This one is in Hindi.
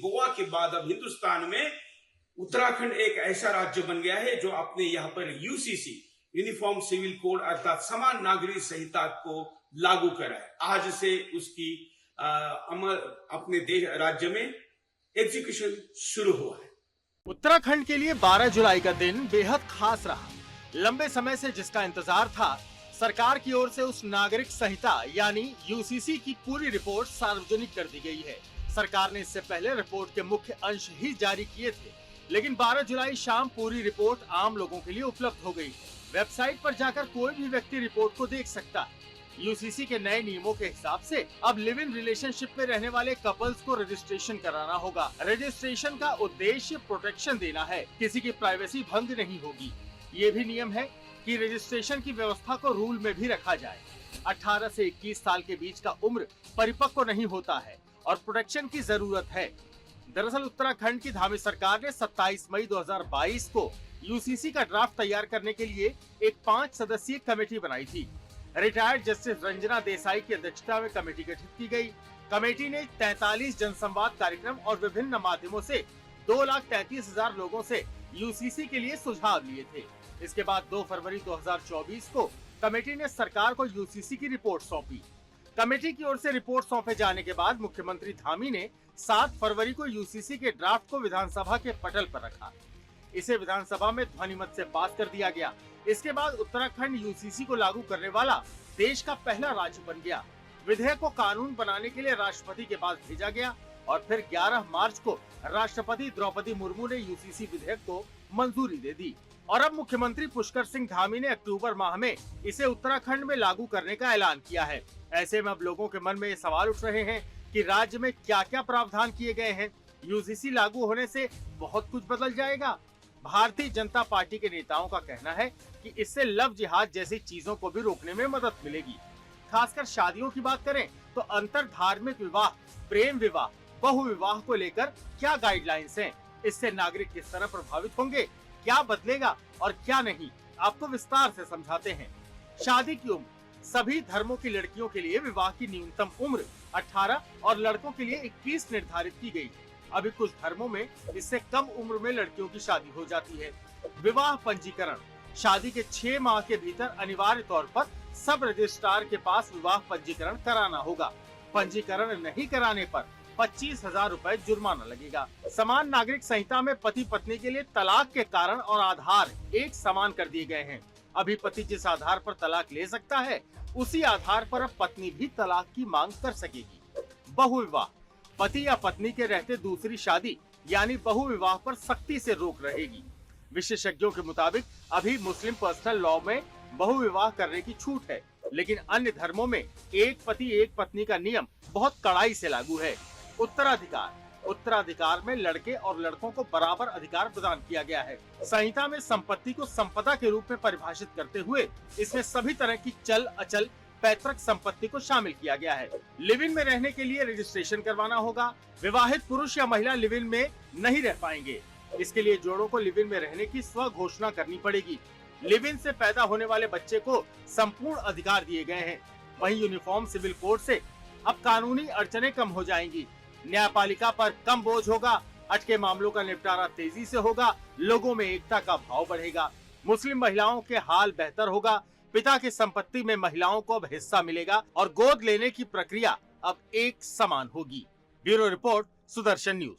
गोवा के बाद अब हिंदुस्तान में उत्तराखंड एक ऐसा राज्य बन गया है जो अपने यहाँ पर यूसीसी यूनिफॉर्म सिविल कोड अर्थात समान नागरिक संहिता को लागू करा है। आज से उसकी अमल अपने देश राज्य में एग्जीक्यूशन शुरू हुआ है। उत्तराखंड के लिए 12 जुलाई का दिन बेहद खास रहा। लंबे समय से जिसका इंतजार था, सरकार की ओर से उस नागरिक संहिता यानी यूसीसी की पूरी रिपोर्ट सार्वजनिक कर दी गई है। सरकार ने इससे पहले रिपोर्ट के मुख्य अंश ही जारी किए थे, लेकिन 12 जुलाई शाम पूरी रिपोर्ट आम लोगों के लिए उपलब्ध हो गई। वेबसाइट पर जाकर कोई भी व्यक्ति रिपोर्ट को देख सकता है। यूसीसी के नए नियमों के हिसाब से अब लिव इन रिलेशनशिप में रहने वाले कपल्स को रजिस्ट्रेशन कराना होगा। रजिस्ट्रेशन का उद्देश्य प्रोटेक्शन देना है, किसी की प्राइवेसी भंग नहीं होगी। ये भी नियम है कि रजिस्ट्रेशन की व्यवस्था को रूल में भी रखा जाए। 18 से 21 साल के बीच का उम्र परिपक्व नहीं होता है और प्रोटेक्शन की जरूरत है। दरअसल उत्तराखंड की धामी सरकार ने 27 मई 2022 को यूसीसी का ड्राफ्ट तैयार करने के लिए एक 5 सदस्यीय कमेटी बनाई थी। रिटायर्ड जस्टिस रंजना देसाई की अध्यक्षता में कमेटी गठित की गई। कमेटी ने 43 जनसंवाद कार्यक्रम और विभिन्न माध्यमों से 2,33,000 लोगों से यूसीसी के लिए सुझाव लिए थे। इसके बाद 2 फरवरी 2024 को कमेटी ने सरकार को यूसीसी की रिपोर्ट सौंपी। कमेटी की ओर से रिपोर्ट सौंपे जाने के बाद मुख्यमंत्री धामी ने 7 फरवरी को यूसीसी के ड्राफ्ट को विधानसभा के पटल पर रखा। इसे विधानसभा में ध्वनिमत से पास कर दिया गया। इसके बाद उत्तराखंड यूसीसी को लागू करने वाला देश का पहला राज्य बन गया। विधेयक को कानून बनाने के लिए राष्ट्रपति के पास भेजा गया और फिर 11 मार्च को राष्ट्रपति द्रौपदी मुर्मू ने यूसीसी विधेयक को मंजूरी दे दी और अब मुख्यमंत्री पुष्कर सिंह धामी ने अक्टूबर माह में इसे उत्तराखंड में लागू करने का ऐलान किया है। ऐसे में अब लोगों के मन में ये सवाल उठ रहे हैं कि राज्य में क्या क्या प्रावधान किए गए हैं। यूसीसी लागू होने से बहुत कुछ बदल जाएगा। भारतीय जनता पार्टी के नेताओं का कहना है कि इससे लव जिहाद जैसी चीजों को भी रोकने में मदद मिलेगी। खासकर शादियों की बात करें तो अंतर धार्मिक विवाह, प्रेम विवाह, बहु विवाह को लेकर क्या गाइडलाइंस हैं? इससे नागरिक किस तरह प्रभावित होंगे, क्या बदलेगा और क्या नहीं, आपको विस्तार से समझाते हैं। शादी की उम्र, सभी धर्मों की लड़कियों के लिए विवाह की न्यूनतम उम्र 18 और लड़कों के लिए 21 निर्धारित की गई। अभी कुछ धर्मों में इससे कम उम्र में लड़कियों की शादी हो जाती है। विवाह पंजीकरण, शादी के 6 माह के भीतर अनिवार्य तौर पर सब रजिस्ट्रार के पास विवाह पंजीकरण कराना होगा। पंजीकरण नहीं कराने पर 25,000 रुपए जुर्माना लगेगा। समान नागरिक संहिता में पति पत्नी के लिए तलाक के कारण और आधार एक समान कर दिए गए हैं। अभी पति जिस आधार पर तलाक ले सकता है, उसी आधार पर अब पत्नी भी तलाक की मांग कर सकेगी। बहु विवाह, पति या पत्नी के रहते दूसरी शादी यानी बहु विवाह पर सख्ती से रोक रहेगी। विशेषज्ञों के मुताबिक अभी मुस्लिम पर्सनल लॉ में बहु विवाह करने की छूट है, लेकिन अन्य धर्मों में एक पति एक पत्नी का नियम बहुत कड़ाई से लागू है। उत्तराधिकार, उत्तराधिकार में लड़के और लड़कों को बराबर अधिकार प्रदान किया गया है। संहिता में संपत्ति को संपदा के रूप में परिभाषित करते हुए इसमें सभी तरह की चल अचल पैतृक संपत्ति को शामिल किया गया है। लिव इन में रहने के लिए रजिस्ट्रेशन करवाना होगा। विवाहित पुरुष या महिला लिव इन में नहीं रह पाएंगे। इसके लिए जोड़ों को लिव इन में रहने की स्व घोषणा करनी पड़ेगी। लिव इन से पैदा होने वाले बच्चे को संपूर्ण अधिकार दिए गए हैं। वहीं यूनिफॉर्म सिविल कोड से अब कानूनी अड़चनें कम हो जाएंगी। न्यायपालिका पर कम बोझ होगा। अटके मामलों का निपटारा तेजी से होगा। लोगों में एकता का भाव बढ़ेगा। मुस्लिम महिलाओं के हाल बेहतर होगा। पिता की संपत्ति में महिलाओं को अब हिस्सा मिलेगा और गोद लेने की प्रक्रिया अब एक समान होगी। Bureau report, Sudarshan news.